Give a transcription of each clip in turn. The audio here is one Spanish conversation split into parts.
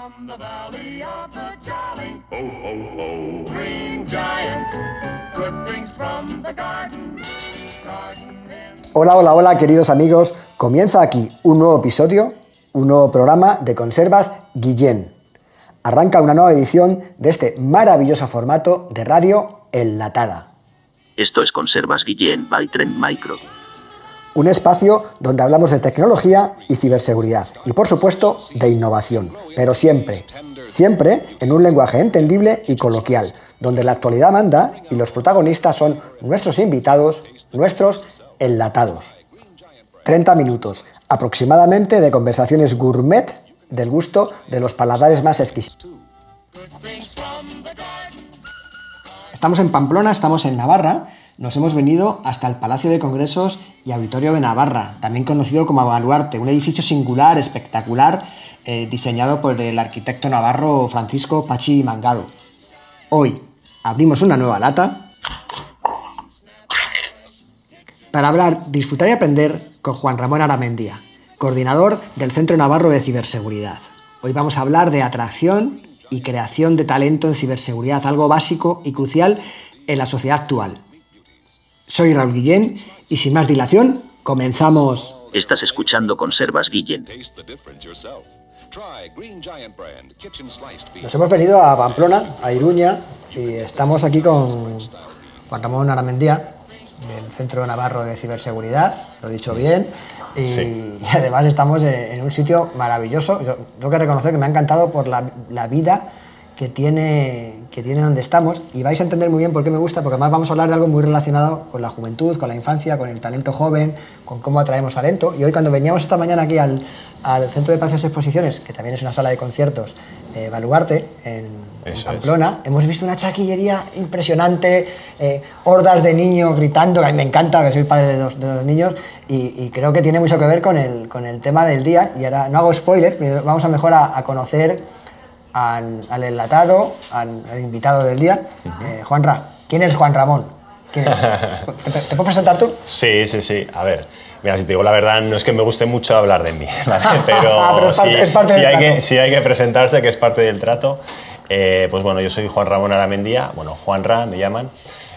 from the valley of the jolly. Ho, ho, ho. Green Giant, good things from the garden. Hola, hola, hola, queridos amigos. Comienza aquí un nuevo episodio, un nuevo programa de Conservas Guillén. Arranca una nueva edición de este maravilloso formato de radio enlatada. Esto es Conservas Guillén by Trend Micro. Un espacio donde hablamos de tecnología y ciberseguridad y, por supuesto, de innovación, pero siempre en un lenguaje entendible y coloquial, donde la actualidad manda y los protagonistas son nuestros invitados, nuestros enlatados. 30 minutos aproximadamente de conversaciones gourmet del gusto de los paladares más exquisitos. Estamos en Pamplona, estamos en Navarra. Nos hemos venido hasta el Palacio de Congresos y Auditorio de Navarra, también conocido como Baluarte, un edificio singular, espectacular, diseñado por el arquitecto navarro Francisco Pachi Mangado. Hoy abrimos una nueva lata para hablar, disfrutar y aprender con Juan Ramón Aramendía, coordinador del Centro Navarro de Ciberseguridad. Hoy vamos a hablar de atracción y creación de talento en ciberseguridad, algo básico y crucial en la sociedad actual. Soy Raúl Guillén y sin más dilación, comenzamos. Estás escuchando Conservas Guillén. Nos hemos venido a Pamplona, a Iruña, y estamos aquí con Juan Ramón Aramendía, del Centro Navarro de Ciberseguridad, lo he dicho bien, y además estamos en un sitio maravilloso. Yo tengo que reconocer que me ha encantado por la vida que tiene donde estamos, y vais a entender muy bien por qué me gusta, porque además vamos a hablar de algo muy relacionado con la juventud, con la infancia, con el talento joven, con cómo atraemos talento. Y hoy, cuando veníamos esta mañana aquí al Centro de Paseos y Exposiciones, que también es una sala de conciertos, Baluarte, en Pamplona, hemos visto una chaquillería impresionante, hordas de niños gritando, que a mí me encanta, que soy padre de dos niños, y creo que tiene mucho que ver con el tema del día. Y ahora no hago spoiler, pero vamos a mejor a conocer al enlatado, al invitado del día. Juanra, ¿quién es Juan Ramón? ¿Quién es? ¿Te puedes presentar tú? Sí. A ver, mira, si te digo la verdad, no es que me guste mucho hablar de mí, ¿vale? Pero es parte del trato. Si hay que presentarse, que es parte del trato. Pues bueno, yo soy Juan Ramón Aramendía, bueno, Juanra me llaman,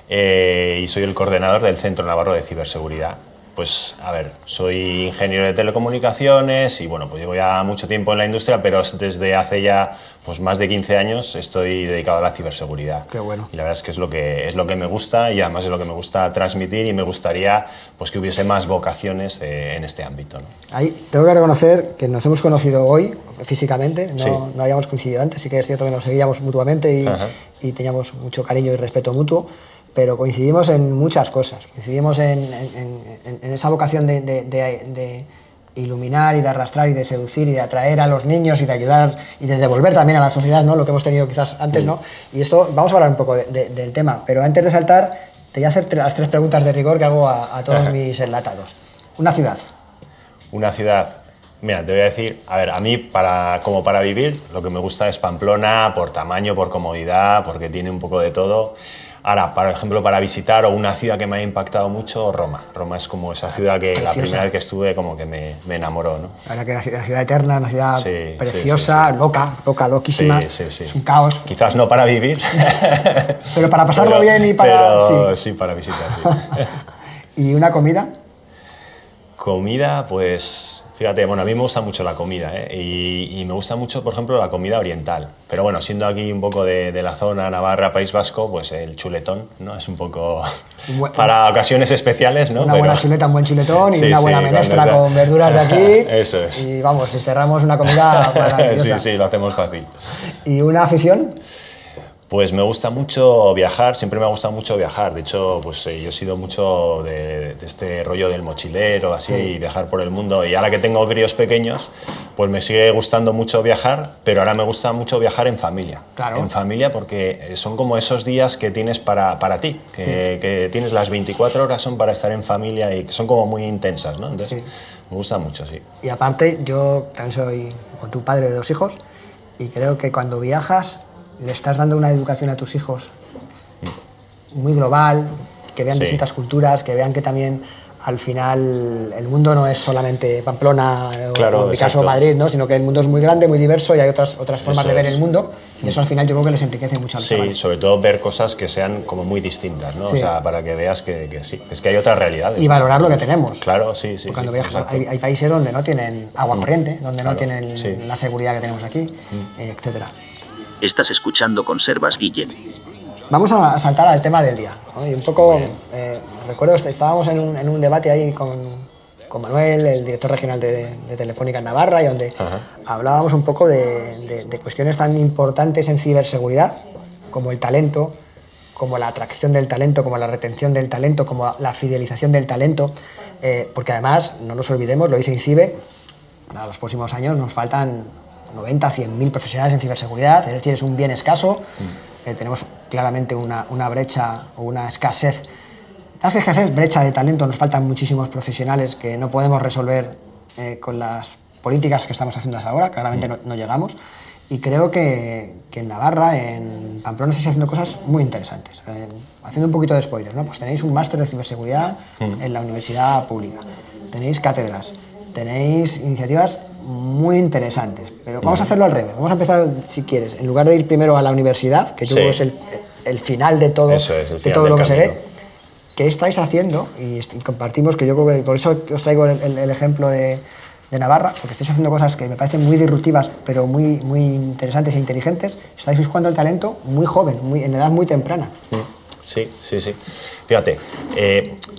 y soy el coordinador del Centro Navarro de Ciberseguridad. Pues, a ver, soy ingeniero de telecomunicaciones y, bueno, pues llevo ya mucho tiempo en la industria, pero desde hace ya pues más de 15 años estoy dedicado a la ciberseguridad. Qué bueno. Y la verdad es que es lo que me gusta, y además es lo que me gusta transmitir, y me gustaría pues que hubiese más vocaciones en este ámbito, ¿no? Ahí tengo que reconocer que nos hemos conocido hoy físicamente, Sí. No habíamos coincidido antes, sí que es cierto que nos seguíamos mutuamente y teníamos mucho cariño y respeto mutuo, pero coincidimos en muchas cosas. Coincidimos en esa vocación de iluminar y de arrastrar y de seducir y de atraer a los niños y de ayudar y de devolver también a la sociedad, ¿no?, lo que hemos tenido quizás antes, ¿no? Y esto, vamos a hablar un poco del tema, pero antes de saltar, te voy a hacer las 3 preguntas de rigor que hago a todos mis enlatados. Una ciudad. Una ciudad. Mira, te voy a decir, a ver, a mí como para vivir, lo que me gusta es Pamplona, por tamaño, por comodidad, porque tiene un poco de todo. Ahora, por ejemplo, para visitar, o una ciudad que me ha impactado mucho, Roma. Roma es como esa ciudad que preciosa. La primera vez que estuve como que me enamoró, ¿no? La verdad que la ciudad eterna, una ciudad Sí, preciosa, sí. loquísima, Sí. es un caos. Quizás no para vivir. Pero para pasarlo bien y para... Pero sí, para visitar, sí. ¿Y una comida? Comida, pues... Fíjate, bueno, a mí me gusta mucho la comida, y me gusta mucho, por ejemplo, la comida oriental. Pero bueno, siendo aquí un poco de la zona Navarra, País Vasco, pues el chuletón, ¿no? Es un poco para ocasiones especiales, ¿no? Una buena chuleta, un buen chuletón y una buena menestra con verduras de aquí. Eso es. Y vamos, cerramos una comida maravillosa. Sí, lo hacemos fácil. ¿Y una afición? Pues me gusta mucho viajar, siempre me ha gustado mucho viajar. De hecho, pues yo he sido mucho de este rollo del mochilero, así, y viajar por el mundo. Y ahora que tengo críos pequeños, pues me sigue gustando mucho viajar, pero ahora me gusta mucho viajar en familia. Claro. En familia, porque son como esos días que tienes para ti, que tienes las 24 horas son para estar en familia y que son como muy intensas, ¿no? Entonces, me gusta mucho, sí. Y aparte, yo también soy con tu padre de 2 hijos, y creo que cuando viajas le estás dando una educación a tus hijos muy global, que vean distintas culturas, que vean que también al final el mundo no es solamente Pamplona Claro, o en mi caso exacto. Madrid, ¿no? Sino que el mundo es muy grande, muy diverso y hay otras formas Eso de ver es. el mundo y eso al final yo creo que les enriquece mucho a los Sí, chavales. sobre todo ver cosas que sean como muy distintas, ¿no? Sí. O sea, para que veas que sí, es que hay otras realidades. Y valorar lo que tenemos. Claro, sí, sí. Cuando sí, viajas, exacto. hay países donde no tienen agua corriente, donde no Claro, tienen sí. la seguridad que tenemos aquí, etcétera. Estás escuchando Conservas Guillén. Vamos a saltar al tema del día, ¿no? Y un poco, recuerdo, estábamos en un debate ahí con Manuel, el director regional de Telefónica en Navarra, y donde hablábamos un poco de cuestiones tan importantes en ciberseguridad, como el talento, como la atracción del talento, como la retención del talento, como la fidelización del talento, porque además, no nos olvidemos, lo dice INCIBE, a los próximos años nos faltan 90, 100.000 profesionales en ciberseguridad, es decir, es un bien escaso. Tenemos claramente una brecha o una escasez. Más que escasez, brecha de talento, nos faltan muchísimos profesionales que no podemos resolver con las políticas que estamos haciendo hasta ahora, claramente no llegamos. Y creo que en Navarra, en Pamplona, se están haciendo cosas muy interesantes. Haciendo un poquito de spoilers, ¿no? Pues tenéis un máster de ciberseguridad en la universidad pública, tenéis cátedras, tenéis iniciativas muy interesantes, pero vamos a hacerlo al revés. Vamos a empezar, si quieres, en lugar de ir primero a la universidad, que yo creo que es el final de todo, Eso es, el de final todo del lo que se camino. ve. ¿Qué estáis haciendo? Y compartimos, que yo creo que por eso os traigo el ejemplo de Navarra, porque estáis haciendo cosas que me parecen muy disruptivas, pero muy, muy interesantes e inteligentes. Estáis buscando el talento muy joven, en edad muy temprana. Sí, sí, sí. Fíjate,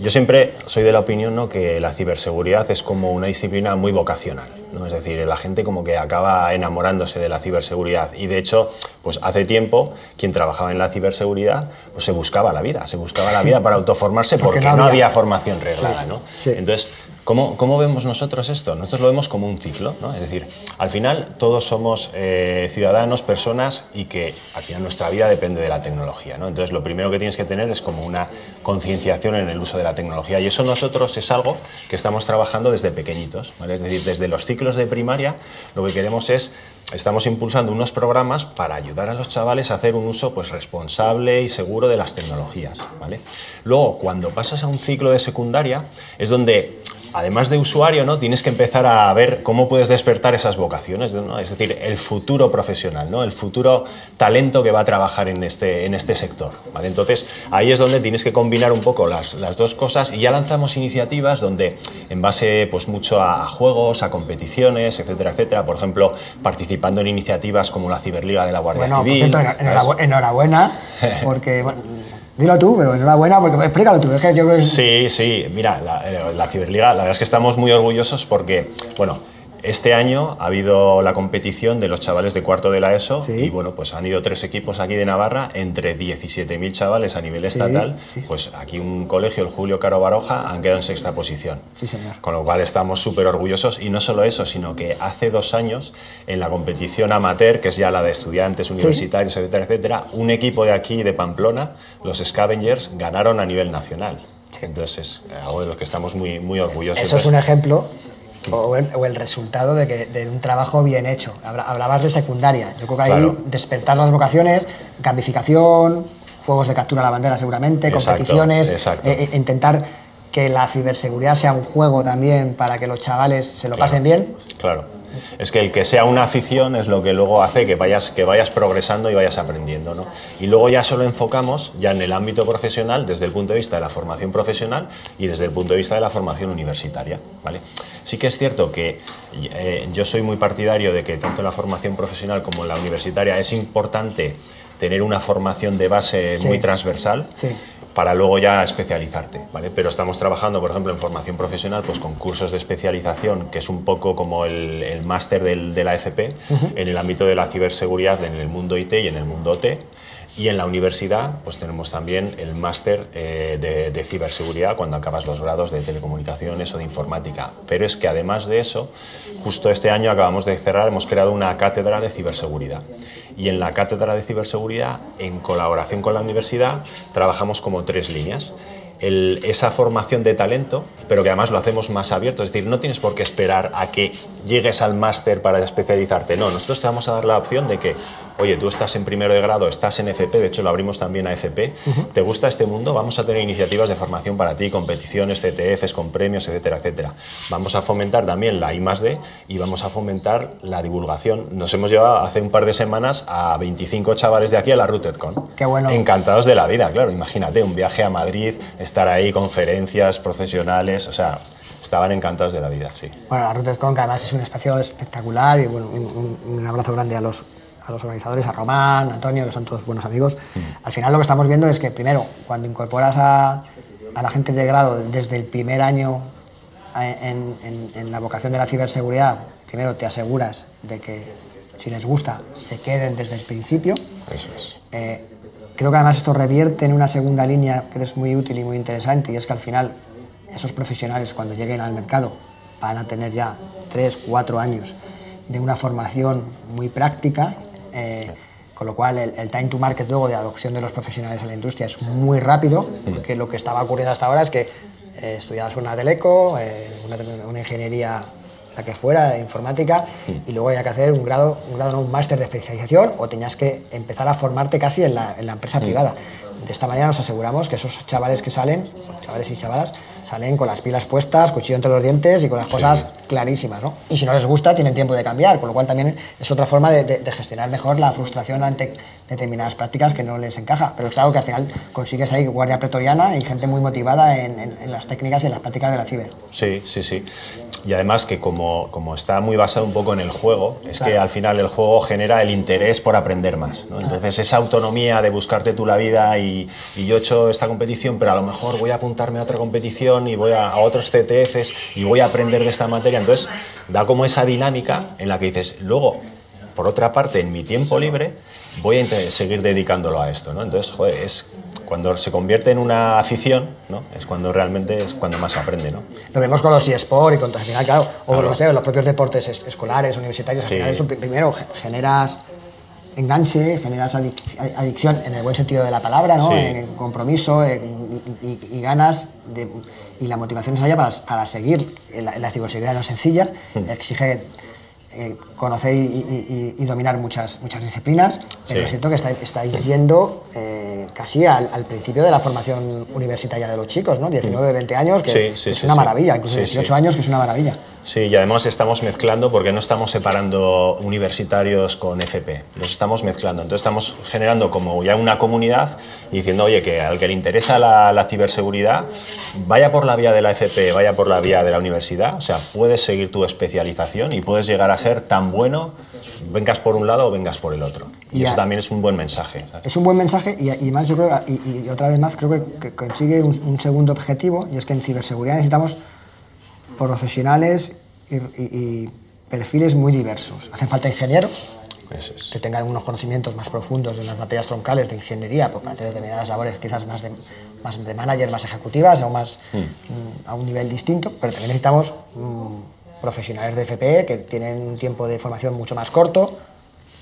yo siempre soy de la opinión, ¿no?, que la ciberseguridad es como una disciplina muy vocacional, ¿no? Es decir, la gente como que acaba enamorándose de la ciberseguridad y de hecho, pues hace tiempo quien trabajaba en la ciberseguridad pues se buscaba la vida para autoformarse porque no había formación reglada, ¿no? Sí. Entonces, ¿cómo vemos nosotros esto? Nosotros lo vemos como un ciclo, ¿no? Es decir, al final todos somos ciudadanos, personas y que al final nuestra vida depende de la tecnología, ¿no? Entonces lo primero que tienes que tener es como una concienciación en el uso de la tecnología y eso nosotros es algo que estamos trabajando desde pequeñitos, ¿vale? Es decir, desde los ciclos de primaria lo que queremos es, estamos impulsando unos programas para ayudar a los chavales a hacer un uso pues responsable y seguro de las tecnologías, ¿vale? Luego, cuando pasas a un ciclo de secundaria es donde, además de usuario, ¿no?, tienes que empezar a ver cómo puedes despertar esas vocaciones, ¿no? Es decir, el futuro profesional, ¿no?, el futuro talento que va a trabajar en este sector, ¿vale? Entonces, ahí es donde tienes que combinar un poco las dos cosas y ya lanzamos iniciativas donde, en base pues mucho a juegos, a competiciones, etcétera, etcétera, por ejemplo, participando en iniciativas como la Ciberliga de la Guardia Civil. Por cierto, enhorabuena, porque... Bueno, dilo tú, pero enhorabuena, porque explícalo tú. Es que yo creo que... Sí, sí, mira, la Ciberliga, la verdad es que estamos muy orgullosos porque, bueno, este año ha habido la competición de los chavales de cuarto de la ESO y, bueno, pues han ido 3 equipos aquí de Navarra, entre 17.000 chavales a nivel estatal, pues aquí un colegio, el Julio Caro Baroja, han quedado en 6ª posición. Sí, señor. Con lo cual estamos súper orgullosos y no solo eso, sino que hace 2 años, en la competición amateur, que es ya la de estudiantes, universitarios, etcétera, etcétera, un equipo de aquí, de Pamplona, los Scavengers, ganaron a nivel nacional. Entonces es algo de lo que estamos muy, muy orgullosos. Eso es un ejemplo o el resultado de un trabajo bien hecho. Hablabas de secundaria. Yo creo que ahí despertar las vocaciones, gamificación, juegos de captura a la bandera seguramente, competiciones, intentar que la ciberseguridad sea un juego también para que los chavales se lo pasen bien. Claro. Es que el que sea una afición es lo que luego hace que vayas progresando y vayas aprendiendo, ¿no? Y luego ya solo enfocamos ya en el ámbito profesional desde el punto de vista de la formación profesional y desde el punto de vista de la formación universitaria, ¿vale? Sí que es cierto que yo soy muy partidario de que tanto en la formación profesional como en la universitaria es importante tener una formación de base muy transversal. Para luego ya especializarte, ¿vale? Pero estamos trabajando, por ejemplo, en formación profesional, pues con cursos de especialización, que es un poco como el máster de la FP, en el ámbito de la ciberseguridad, en el mundo IT y en el mundo OT. Y en la universidad, pues tenemos también el máster de ciberseguridad cuando acabas los grados de telecomunicaciones o de informática. Pero es que además de eso, justo este año acabamos de cerrar, hemos creado una cátedra de ciberseguridad. Y en la cátedra de ciberseguridad, en colaboración con la universidad, trabajamos como 3 líneas. esa formación de talento, pero que además lo hacemos más abierto. Es decir, no tienes por qué esperar a que llegues al máster para especializarte. No, nosotros te vamos a dar la opción de que, oye, tú estás en primero de grado, estás en FP, de hecho lo abrimos también a FP, ¿te gusta este mundo? Vamos a tener iniciativas de formación para ti, competiciones, CTFs con premios, etcétera, etcétera. Vamos a fomentar también la I+D y vamos a fomentar la divulgación. Nos hemos llevado hace un par de semanas a 25 chavales de aquí a la RootedCon. Qué bueno. Encantados de la vida, claro. Imagínate, un viaje a Madrid, estar ahí, conferencias profesionales, o sea, estaban encantados de la vida, sí. Bueno, la RootedCon, que además es un espacio espectacular, y bueno, un abrazo grande a los organizadores, a Román, a Antonio, que son todos buenos amigos. Al final lo que estamos viendo es que, primero, cuando incorporas a la gente de grado desde el primer año en la vocación de la ciberseguridad, primero te aseguras de que, si les gusta, se queden desde el principio. Eso es. Creo que además esto revierte en una segunda línea que es muy útil y muy interesante, y es que al final esos profesionales, cuando lleguen al mercado, van a tener ya 3, 4 años de una formación muy práctica, con lo cual el time to market luego de adopción de los profesionales en la industria es muy rápido, porque lo que estaba ocurriendo hasta ahora es que estudiabas una teleco, una ingeniería, la que fuera, de informática, y luego había que hacer un grado no, un máster de especialización, o tenías que empezar a formarte casi en la empresa privada. De esta manera nos aseguramos que esos chavales que salen, chavales y chavalas, salen con las pilas puestas, cuchillo entre los dientes y con las cosas clarísimas, ¿no? Y si no les gusta, tienen tiempo de cambiar, con lo cual también es otra forma de gestionar mejor la frustración ante determinadas prácticas que no les encaja. Pero es claro que al final consigues ahí guardia pretoriana y gente muy motivada en las técnicas y en las prácticas de la ciber. Sí, sí, sí. Y además que como está muy basado un poco en el juego, es que al final el juego genera el interés por aprender más, ¿no? Entonces esa autonomía de buscarte tú la vida y yo he hecho esta competición, pero a lo mejor voy a apuntarme a otra competición y voy a otros CTFs y voy a aprender de esta materia. Entonces da como esa dinámica en la que dices, luego, por otra parte, en mi tiempo libre voy a seguir dedicándolo a esto, ¿no? Entonces, joder, es cuando se convierte en una afición, ¿no? Es cuando realmente es cuando más se aprende, ¿no? Lo vemos con los eSports y con al final, claro, o no sé, los propios deportes escolares, universitarios. Al final, primero generas enganche, generas adicción en el buen sentido de la palabra, ¿no? En compromiso y ganas y la motivación es allá para seguir. La ciberseguridad no es sencilla, exige conocer y dominar muchas disciplinas, pero es cierto que estáis yendo casi al principio de la formación universitaria de los chicos, ¿no? 19, 20 años, que es una maravilla, incluso 18 años, que es una maravilla. Sí, y además estamos mezclando, porque no estamos separando universitarios con FP, los estamos mezclando. Entonces estamos generando como ya una comunidad y diciendo, oye, que al que le interesa la ciberseguridad, vaya por la vía de la FP, vaya por la vía de la universidad, o sea, puedes seguir tu especialización y puedes llegar a ser tan bueno, vengas por un lado o vengas por el otro. Y eso también es un buen mensaje, ¿sabes? Es un buen mensaje y más, yo creo, y otra vez más, creo que consigue un segundo objetivo, y es que en ciberseguridad necesitamos profesionales y perfiles muy diversos. Hacen falta ingenieros que tengan unos conocimientos más profundos en las materias troncales de ingeniería, para hacer determinadas labores quizás más de manager, más ejecutivas o más a un nivel distinto, pero también necesitamos profesionales de FP que tienen un tiempo de formación mucho más corto,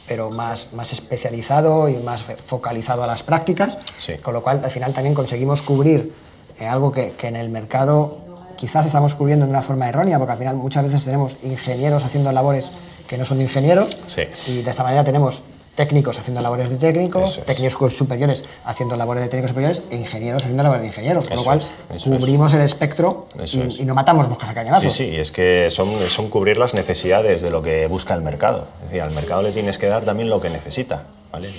pero más especializado y más focalizado a las prácticas, con lo cual al final también conseguimos cubrir algo que en el mercado quizás estamos cubriendo de una forma errónea, porque al final muchas veces tenemos ingenieros haciendo labores que no son ingenieros, y de esta manera tenemos técnicos haciendo labores de técnicos, técnicos superiores haciendo labores de técnicos superiores e ingenieros haciendo labores de ingenieros, con lo cual cubrimos el espectro y no matamos moscas a cañonazos. Sí, sí, es que son cubrir las necesidades de lo que busca el mercado. Es decir, al mercado le tienes que dar también lo que necesita, ¿vale?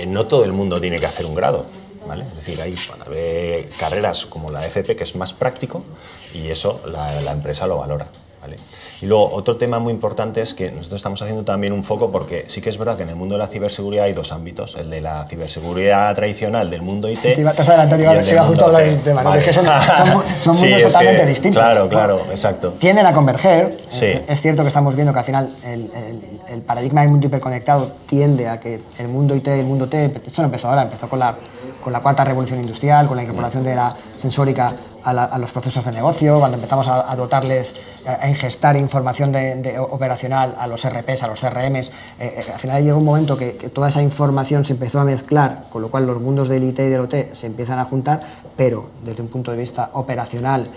No todo el mundo tiene que hacer un grado, ¿vale? Es decir, hay carreras como la FP que es más práctico y eso la empresa lo valora, ¿vale? Y luego otro tema muy importante es que nosotros estamos haciendo también un foco, porque sí que es verdad que en el mundo de la ciberseguridad hay dos ámbitos, el de la ciberseguridad tradicional del mundo IT. Te has adelantado, iba justo a hablar del tema, ¿no? Es que son mundos totalmente distintos. Claro, exacto. Tienden a converger. Es cierto que estamos viendo que al final el paradigma del mundo hiperconectado tiende a que el mundo IT y el mundo T, esto no empezó ahora, empezó con la cuarta revolución industrial, con la incorporación de la sensórica a los procesos de negocio, cuando empezamos a dotarles, a ingestar información operacional a los RPs, a los CRMs, al final llega un momento que toda esa información se empezó a mezclar, con lo cual los mundos del IT y del OT se empiezan a juntar, pero desde un punto de vista operacional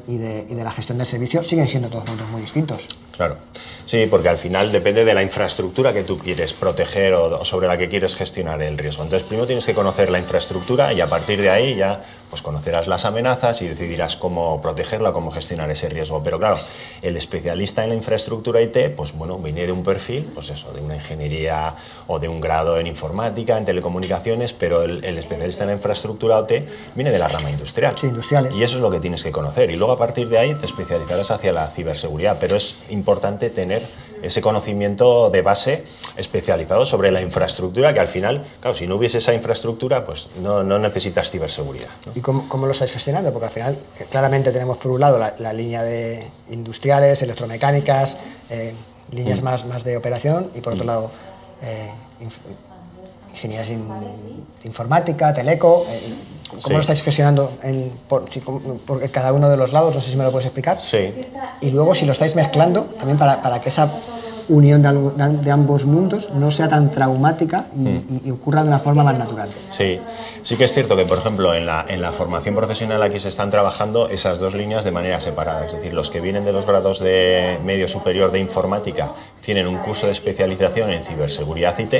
y de la gestión del servicio siguen siendo todos mundos muy distintos. Claro, sí, porque al final depende de la infraestructura que tú quieres proteger o sobre la que quieres gestionar el riesgo. Entonces, primero tienes que conocer la infraestructura y a partir de ahí ya pues conocerás las amenazas y decidirás cómo protegerla, cómo gestionar ese riesgo. Pero claro, el especialista en la infraestructura IT, pues bueno, viene de un perfil, pues eso, de una ingeniería o de un grado en informática, en telecomunicaciones, pero el especialista en la infraestructura OT viene de la rama industrial. Sí, industriales. Y eso es lo que tienes que conocer. Y luego a partir de ahí te especializarás hacia la ciberseguridad. Pero es importante tener ese conocimiento de base especializado sobre la infraestructura, que al final, claro, si no hubiese esa infraestructura, pues no necesitas ciberseguridad, ¿no? ¿Y cómo lo estáis gestionando? Porque al final, claramente tenemos por un lado la línea de industriales, electromecánicas, líneas más de operación, y por otro lado, ingenierías informática, teleco. ¿Cómo lo estáis gestionando por cada uno de los lados? No sé si me lo puedes explicar. Sí. Y luego, si lo estáis mezclando, también para que esa unión de ambos mundos no sea tan traumática y ocurra de una forma más natural. Sí, sí que es cierto que, por ejemplo, en la formación profesional aquí se están trabajando esas dos líneas de manera separada. Es decir, los que vienen de los grados de medio superior de informática tienen un curso de especialización en ciberseguridad IT,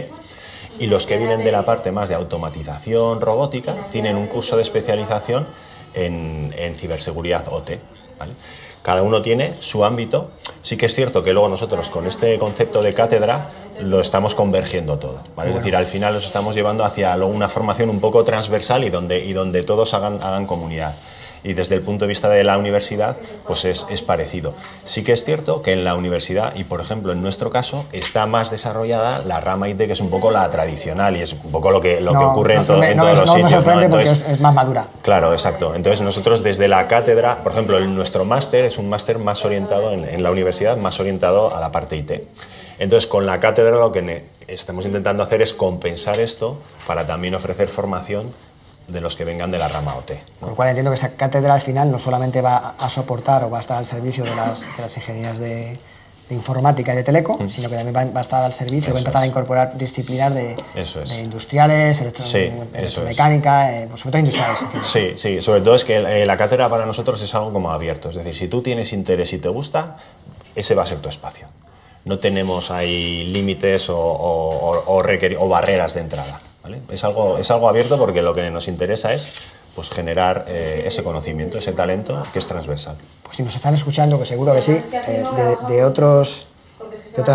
y los que vienen de la parte más de automatización robótica tienen un curso de especialización en ciberseguridad OT, ¿vale? Cada uno tiene su ámbito. Sí que es cierto que luego nosotros con este concepto de cátedra lo estamos convergiendo todo, ¿vale? Es decir, al final los estamos llevando hacia una formación un poco transversal y donde todos hagan comunidad. Y desde el punto de vista de la universidad, pues es parecido. Sí que es cierto que en la universidad, y por ejemplo en nuestro caso, está más desarrollada la rama IT, que es un poco la tradicional y es un poco lo que ocurre en todos los sitios. No me sorprende, ¿no? Entonces, porque es más madura. Claro, exacto. Entonces nosotros desde la cátedra, por ejemplo, nuestro máster es un máster más orientado en la universidad, más orientado a la parte IT. Entonces con la cátedra lo que estamos intentando hacer es compensar esto para también ofrecer formación de los que vengan de la rama OT, ¿no? Por lo cual entiendo que esa cátedra al final no solamente va a soportar o va a estar al servicio de las ingenierías de informática y de teleco, sino que también va a estar al servicio, va a empezar a incorporar disciplinas de industriales, electromecánica, sobre todo industriales. Sí, sobre todo es que la cátedra para nosotros es algo como abierto, es decir, si tú tienes interés y te gusta, ese va a ser tu espacio. No tenemos ahí límites o barreras de entrada, ¿vale? Es algo abierto porque lo que nos interesa es pues generar ese conocimiento, ese talento que es transversal. Pues si nos están escuchando, que seguro que sí, de otras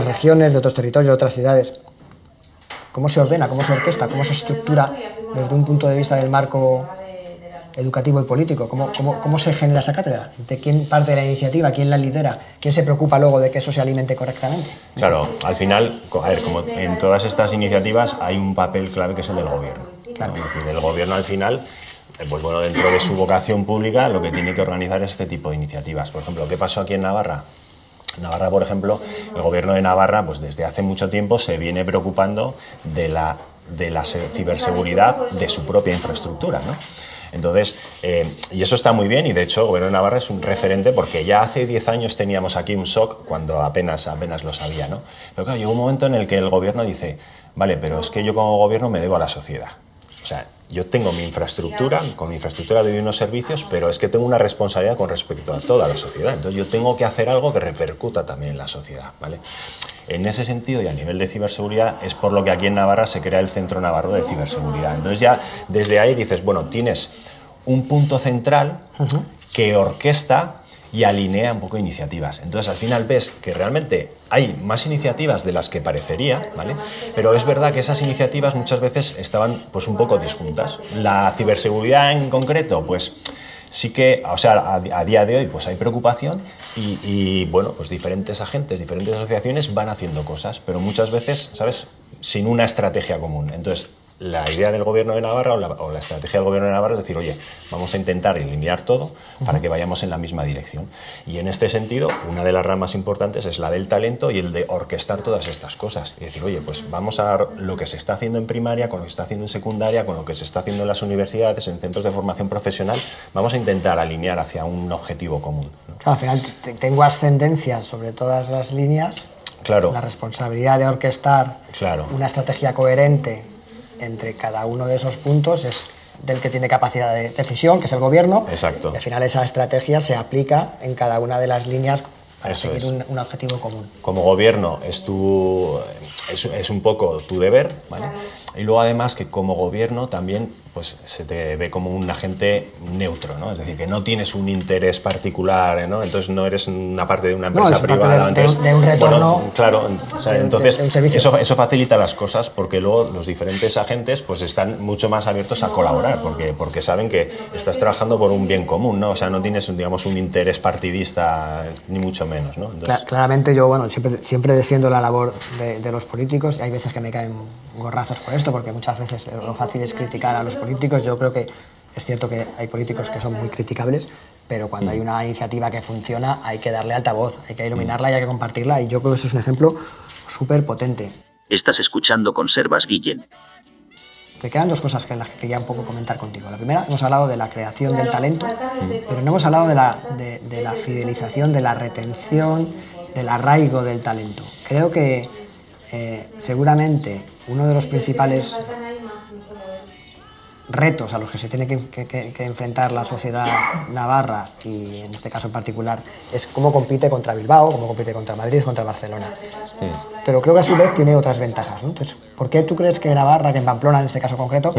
regiones, de otros territorios, de otras ciudades, ¿cómo se ordena, cómo se orquesta, cómo se estructura desde un punto de vista del marco educativo y político? ¿Cómo se genera esa cátedra? ¿De quién parte de la iniciativa? ¿Quién la lidera? ¿Quién se preocupa luego de que eso se alimente correctamente? Claro, al final, a ver, como en todas estas iniciativas hay un papel clave que es el del gobierno. Claro. Es decir, el gobierno al final, pues bueno, dentro de su vocación pública, lo que tiene que organizar es este tipo de iniciativas. Por ejemplo, ¿qué pasó aquí en Navarra? En Navarra, por ejemplo, el gobierno de Navarra, pues desde hace mucho tiempo se viene preocupando de la ciberseguridad de su propia infraestructura, ¿no? Entonces, y eso está muy bien, y de hecho el gobierno de Navarra es un referente porque ya hace 10 años teníamos aquí un SOC cuando apenas lo sabía, ¿no? Pero claro, llegó un momento en el que el gobierno dice, vale, pero es que yo como gobierno me debo a la sociedad. O sea, yo tengo mi infraestructura, con mi infraestructura doy unos servicios, pero es que tengo una responsabilidad con respecto a toda la sociedad. Entonces yo tengo que hacer algo que repercuta también en la sociedad, ¿vale? En ese sentido y a nivel de ciberseguridad es por lo que aquí en Navarra se crea el Centro Navarro de Ciberseguridad. Entonces ya desde ahí dices, bueno, tienes un punto central que orquesta y alinea un poco iniciativas. Entonces al final ves que realmente hay más iniciativas de las que parecería, ¿vale? Pero es verdad que esas iniciativas muchas veces estaban pues un poco disjuntas. La ciberseguridad en concreto, pues sí que, o sea, a día de hoy pues hay preocupación y bueno, pues diferentes agentes, diferentes asociaciones van haciendo cosas, pero muchas veces, ¿sabes?, sin una estrategia común. Entonces, la idea del Gobierno de Navarra o la estrategia del Gobierno de Navarra es decir, oye, vamos a intentar alinear todo para que vayamos en la misma dirección. Y en este sentido, una de las ramas importantes es la del talento y el de orquestar todas estas cosas. Y decir, oye, pues vamos a dar lo que se está haciendo en primaria, con lo que se está haciendo en secundaria, con lo que se está haciendo en las universidades, en centros de formación profesional, vamos a intentar alinear hacia un objetivo común, ¿no? Claro, al final tengo ascendencia sobre todas las líneas. Claro. La responsabilidad de orquestar Claro. una estrategia coherente entre cada uno de esos puntos es del que tiene capacidad de decisión, que es el gobierno. Exacto. Y al final esa estrategia se aplica en cada una de las líneas para Eso seguir es. un objetivo común. Como gobierno es un poco tu deber, ¿vale? Y luego además que como gobierno también pues se te ve como un agente neutro, ¿no? Es decir, que no tienes un interés particular, ¿no? Entonces no eres una parte de una empresa es parte privada. de un retorno. Bueno, claro, o sea, de entonces un servicio. eso facilita las cosas porque luego los diferentes agentes pues están mucho más abiertos a colaborar porque saben que estás trabajando por un bien común, ¿no? O sea, no tienes, digamos, un interés partidista ni mucho menos, ¿no? Entonces, Claramente yo, bueno, siempre defiendo la labor de los políticos y hay veces que me caen gorrazos por esto porque muchas veces lo fácil es criticar a los políticos. Yo creo que es cierto que hay políticos que son muy criticables, pero cuando hay una iniciativa que funciona hay que darle altavoz, hay que iluminarla y hay que compartirla y yo creo que esto es un ejemplo súper potente. Estás escuchando Conservas Guillén. Te quedan dos cosas que las que quería un poco comentar contigo. La primera, hemos hablado de la creación del talento, pero no hemos hablado de la fidelización, de la retención, del arraigo del talento. Creo que seguramente uno de los principales retos a los que se tiene que enfrentar la sociedad navarra y en este caso en particular es cómo compite contra Bilbao, cómo compite contra Madrid, contra Barcelona. Sí. Pero creo que a su vez tiene otras ventajas, ¿no? Entonces, ¿por qué tú crees que Navarra, que en Pamplona en este caso concreto,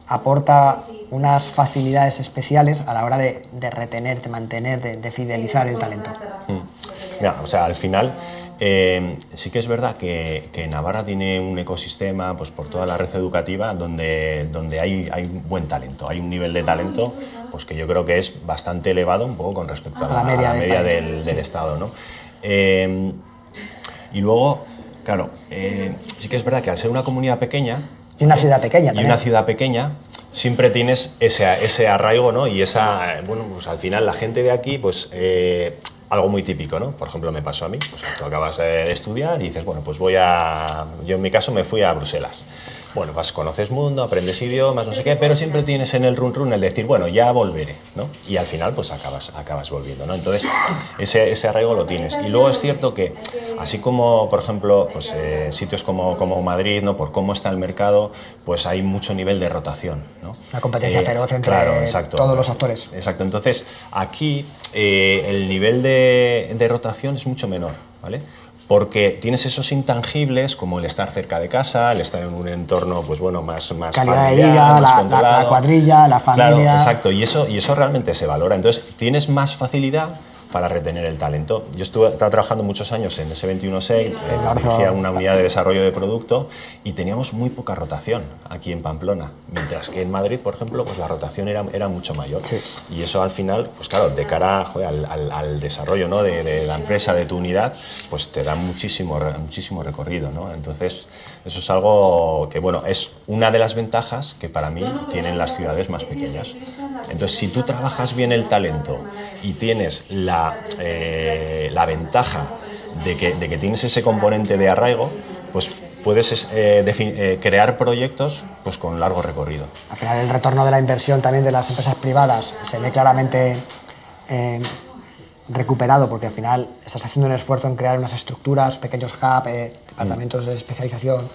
aporta unas facilidades especiales a la hora de retener, de mantener, de fidelizar el talento? Mira, o sea, al final sí que es verdad que Navarra tiene un ecosistema pues, por toda la red educativa donde hay buen talento, hay un nivel de talento pues, que yo creo que es bastante elevado un poco con respecto a la media del Estado, ¿no? Y luego, claro, sí que es verdad que al ser una comunidad pequeña y una ciudad pequeña también. Y una ciudad pequeña siempre tienes ese arraigo, ¿no? Y bueno, pues al final la gente de aquí, pues algo muy típico, ¿no? Por ejemplo, me pasó a mí, pues tú acabas de estudiar y dices, bueno, pues yo en mi caso me fui a Bruselas. Bueno, conoces mundo, aprendes idiomas, no sé qué, pero siempre tienes en el run el decir, bueno, ya volveré, ¿no? Y al final, pues acabas volviendo, ¿no? Entonces, ese arraigo lo tienes. Y luego es cierto que, así como, por ejemplo, pues sitios como Madrid, ¿no? Por cómo está el mercado, pues hay mucho nivel de rotación, ¿no? La competencia feroz entre todos los actores. Exacto. Entonces, aquí el nivel de rotación es mucho menor, ¿vale? Porque tienes esos intangibles como el estar cerca de casa, el estar en un entorno pues bueno, más calidad familiar, de vida, más controlado. la cuadrilla, la familia. Claro, exacto, y eso realmente se valora. Entonces, tienes más facilidad para retener el talento. Yo estaba trabajando muchos años en S21SEG, dirigía una unidad de desarrollo de producto y teníamos muy poca rotación aquí en Pamplona, mientras que en Madrid, por ejemplo, pues la rotación era mucho mayor. Sí. Y eso al final, pues claro, de cara al desarrollo, ¿no? de la empresa, de tu unidad, pues te da muchísimo recorrido, ¿no? Entonces, eso es algo que, bueno, es una de las ventajas que para mí tienen las ciudades más pequeñas. Entonces, si tú trabajas bien el talento y tienes la ventaja de que tienes ese componente de arraigo, pues puedes crear proyectos pues, con largo recorrido. Al final el retorno de la inversión también de las empresas privadas se ve claramente recuperado porque al final estás haciendo un esfuerzo en crear unas estructuras, pequeños hubs, departamentos de especialización.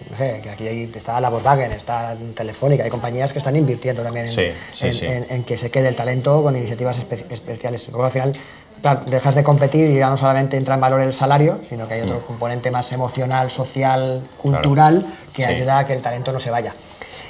No sé, que aquí está la Volkswagen, está Telefónica, hay compañías que están invirtiendo también en que se quede el talento con iniciativas especiales. Luego al final, claro, dejas de competir y ya no solamente entra en valor el salario, sino que hay otro componente más emocional, social, cultural, que ayuda a que el talento no se vaya.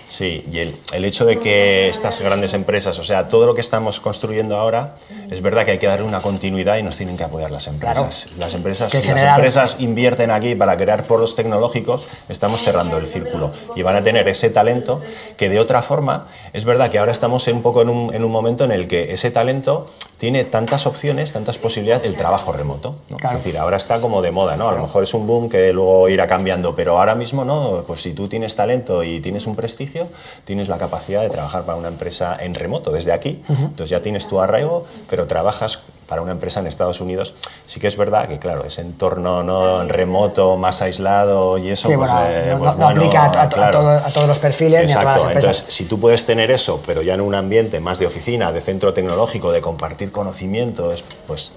Sí, y el hecho de que estas grandes empresas, o sea, todo lo que estamos construyendo ahora, es verdad que hay que darle una continuidad y nos tienen que apoyar las empresas. Claro. Las empresas invierten aquí para crear polos tecnológicos, estamos cerrando el círculo y van a tener ese talento que de otra forma, es verdad que ahora estamos un poco en un momento en el que ese talento tiene tantas opciones, tantas posibilidades el trabajo remoto, ¿no? Claro. Es decir, ahora está como de moda, ¿no? A lo mejor es un boom que luego irá cambiando, pero ahora mismo no, pues si tú tienes talento y tienes un prestigio, tienes la capacidad de trabajar para una empresa en remoto desde aquí, entonces ya tienes tu arraigo, pero trabajas para una empresa en Estados Unidos. Sí que es verdad que, claro, ese entorno no remoto, más aislado y eso, Sí, pues, bueno, no aplica a todos los perfiles ni a todas las empresas. Entonces, si tú puedes tener eso, pero ya en un ambiente más de oficina, de centro tecnológico, de compartir conocimientos, pues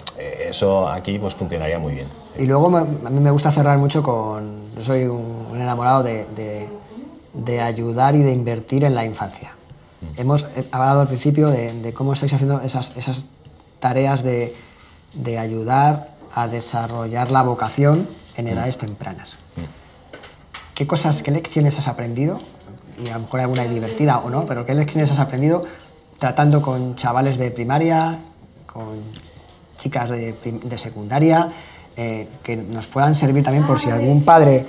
eso aquí pues funcionaría muy bien. Y luego a mí me gusta cerrar mucho con... Yo soy un enamorado de ayudar y de invertir en la infancia. Hemos hablado al principio de cómo estáis haciendo esas tareas de ayudar a desarrollar la vocación en edades tempranas. ¿Qué lecciones has aprendido? Y a lo mejor alguna divertida o no, pero ¿qué lecciones has aprendido tratando con chavales de primaria, con chicas de secundaria, que nos puedan servir también por si algún padre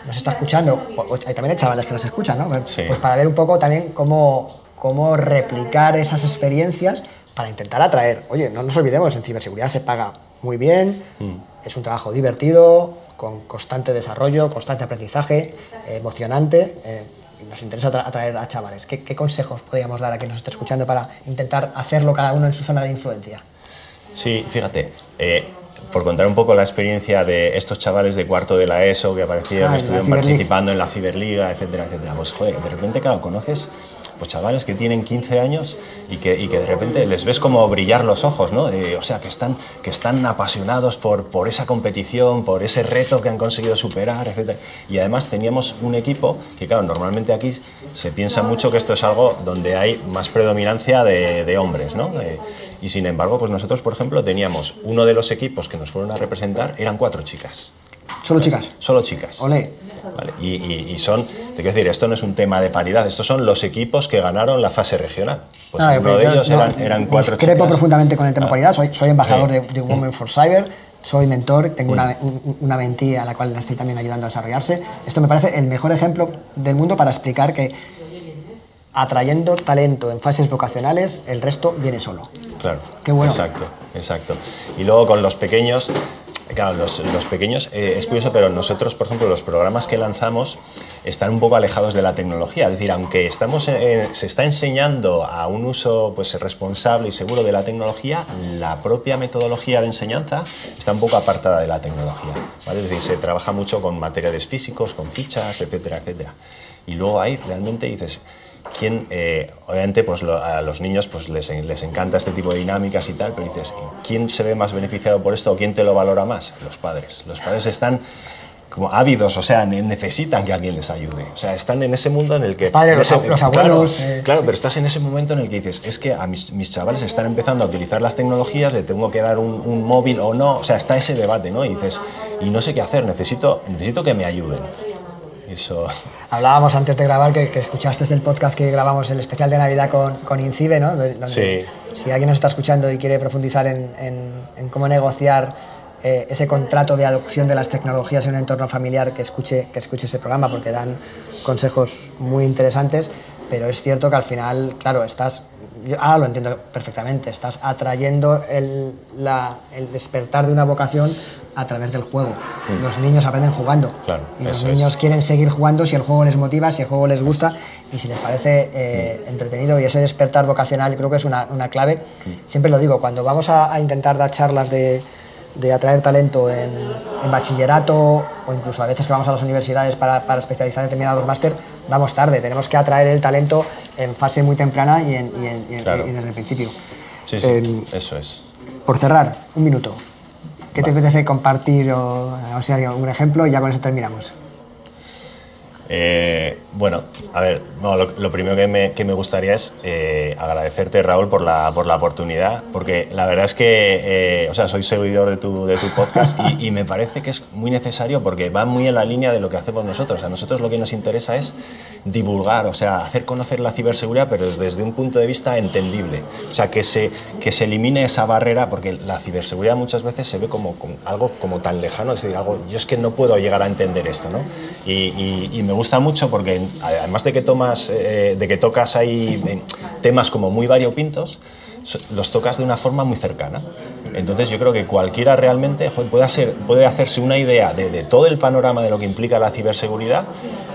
nos está escuchando, o también hay chavales que nos escuchan, ¿no? Sí. Pues para ver un poco también cómo replicar esas experiencias para intentar atraer. Oye, no nos olvidemos, en ciberseguridad se paga muy bien, es un trabajo divertido, con constante desarrollo, constante aprendizaje, emocionante. Nos interesa atraer a chavales. ¿Qué consejos podríamos dar a quien nos esté escuchando para intentar hacerlo cada uno en su zona de influencia? Sí, fíjate, por contar un poco la experiencia de estos chavales de cuarto de la ESO que aparecieron, estuvieron participando en la Ciberliga, etcétera, etcétera. Pues joder, de repente, claro, conoces pues chavales que tienen 15 años y que de repente les ves como brillar los ojos, ¿no? O sea, que están apasionados por esa competición, por ese reto que han conseguido superar, etcétera. Y además teníamos un equipo que, claro, normalmente aquí se piensa mucho que esto es algo donde hay más predominancia de hombres, ¿no? Y sin embargo, pues nosotros, por ejemplo, teníamos uno de los equipos que nos fueron a representar, eran 4 chicas. ¿Solo chicas? Solo chicas. Olé. Vale. Y son, te quiero decir, esto no es un tema de paridad, estos son los equipos que ganaron la fase regional. Pues uno de ellos eran 4 chicas. Discrepo profundamente con el tema paridad, soy embajador de Women for Cyber, soy mentor, tengo una mentee a la cual la estoy también ayudando a desarrollarse. Esto me parece el mejor ejemplo del mundo para explicar que atrayendo talento en fases vocacionales, el resto viene solo. Claro, qué bueno. Exacto. Y luego con los pequeños, claro, los pequeños, es curioso, pero nosotros, por ejemplo, los programas que lanzamos están un poco alejados de la tecnología. Es decir, aunque se está enseñando a un uso pues, responsable y seguro de la tecnología, la propia metodología de enseñanza está un poco apartada de la tecnología, ¿vale? Es decir, se trabaja mucho con materiales físicos, con fichas, etcétera, etcétera. Y luego ahí realmente dices... obviamente pues a los niños pues les encanta este tipo de dinámicas y tal, pero dices, ¿quién se ve más beneficiado por esto o quién te lo valora más? Los padres. Los padres están como ávidos, o sea, necesitan que alguien les ayude. O sea, están en ese mundo en el que... Los abuelos... Claro, pero estás en ese momento en el que dices, es que a mis chavales están empezando a utilizar las tecnologías, le tengo que dar un móvil o no, o sea, está ese debate, ¿no? Y dices, y no sé qué hacer, necesito que me ayuden. Eso. Hablábamos antes de grabar que escuchaste el podcast que grabamos, el especial de Navidad con Incibe, ¿no? Donde, sí. Si alguien nos está escuchando y quiere profundizar en cómo negociar ese contrato de adopción de las tecnologías en un entorno familiar, que escuche ese programa, porque dan consejos muy interesantes, pero es cierto que al final, claro, yo ahora lo entiendo perfectamente, estás atrayendo el despertar de una vocación a través del juego. Los niños aprenden jugando, claro, y los niños quieren seguir jugando si el juego les motiva, si el juego les gusta y si les parece entretenido, y ese despertar vocacional creo que es una clave. Siempre lo digo, cuando vamos a intentar dar charlas de atraer talento en bachillerato, o incluso a veces que vamos a las universidades para especializar en determinados máster, vamos tarde, tenemos que atraer el talento en fase muy temprana y desde el principio. Sí, eso es. Por cerrar, un minuto. ¿Qué te apetece compartir o sea, un ejemplo? Y ya con eso terminamos. Bueno, a ver, no, lo primero que me gustaría es agradecerte, Raúl, por la oportunidad, porque la verdad es que, o sea, soy seguidor de tu podcast y me parece que es muy necesario porque va muy en la línea de lo que hacemos nosotros. A nosotros lo que nos interesa es divulgar, o sea, hacer conocer la ciberseguridad, pero desde un punto de vista entendible. O sea, que se elimine esa barrera, porque la ciberseguridad muchas veces se ve como algo como tan lejano, es decir, yo es que no puedo llegar a entender esto, ¿no? Y me gusta mucho porque además de que tocas ahí temas como muy variopintos, los tocas de una forma muy cercana. Entonces yo creo que cualquiera realmente puede hacerse una idea de todo el panorama de lo que implica la ciberseguridad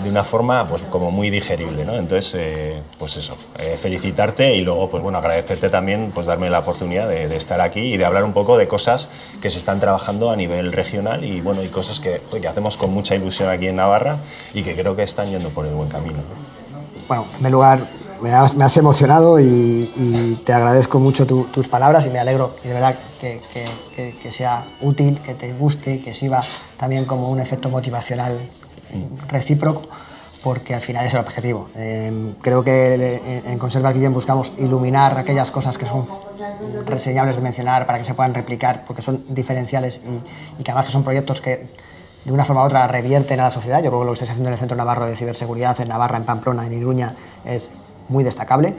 de una forma pues como muy digerible, ¿no? Entonces, pues eso, felicitarte y luego pues bueno, agradecerte también pues darme la oportunidad de estar aquí y de hablar un poco de cosas que se están trabajando a nivel regional y bueno, y cosas que hacemos con mucha ilusión aquí en Navarra y que creo que están yendo por el buen camino, ¿no? Bueno, en primer lugar, me has emocionado y te agradezco mucho tus palabras y me alegro y de verdad que sea útil, que te guste, que sirva también como un efecto motivacional recíproco, porque al final es el objetivo. Creo que en Conservas Guillén buscamos iluminar aquellas cosas que son reseñables de mencionar para que se puedan replicar, porque son diferenciales y que además que son proyectos que de una forma u otra revierten a la sociedad. Yo creo que lo que estáis haciendo en el Centro Navarro de Ciberseguridad, en Navarra, en Pamplona, en Iruña, es muy destacable.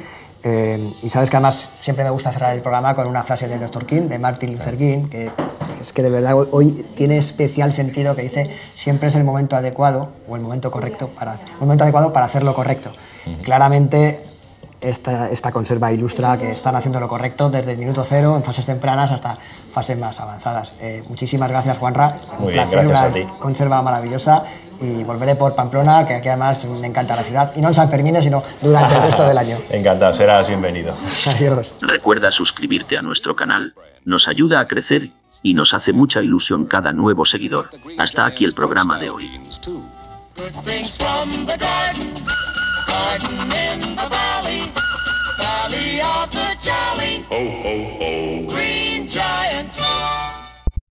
Y sabes que además siempre me gusta cerrar el programa con una frase de Dr. King, de Martin Luther King, que es que de verdad hoy tiene especial sentido, que dice: siempre es el momento adecuado o el momento correcto el momento adecuado para hacer lo correcto. Claramente esta conserva ilustra que están haciendo lo correcto desde el minuto cero, en fases tempranas hasta fases más avanzadas. Muchísimas gracias, Juanra. Muy bien, gracias a ti. Conserva maravillosa. Y volveré por Pamplona, que aquí además me encanta la ciudad, y no en San Fermín, sino durante el resto del año. Encantado, serás bienvenido. Adiós. Recuerda suscribirte a nuestro canal, nos ayuda a crecer y nos hace mucha ilusión cada nuevo seguidor. Hasta aquí el programa de hoy. Good things from the garden, garden in the valley, valley of the jolly, ho, ho, ho, Green Giant.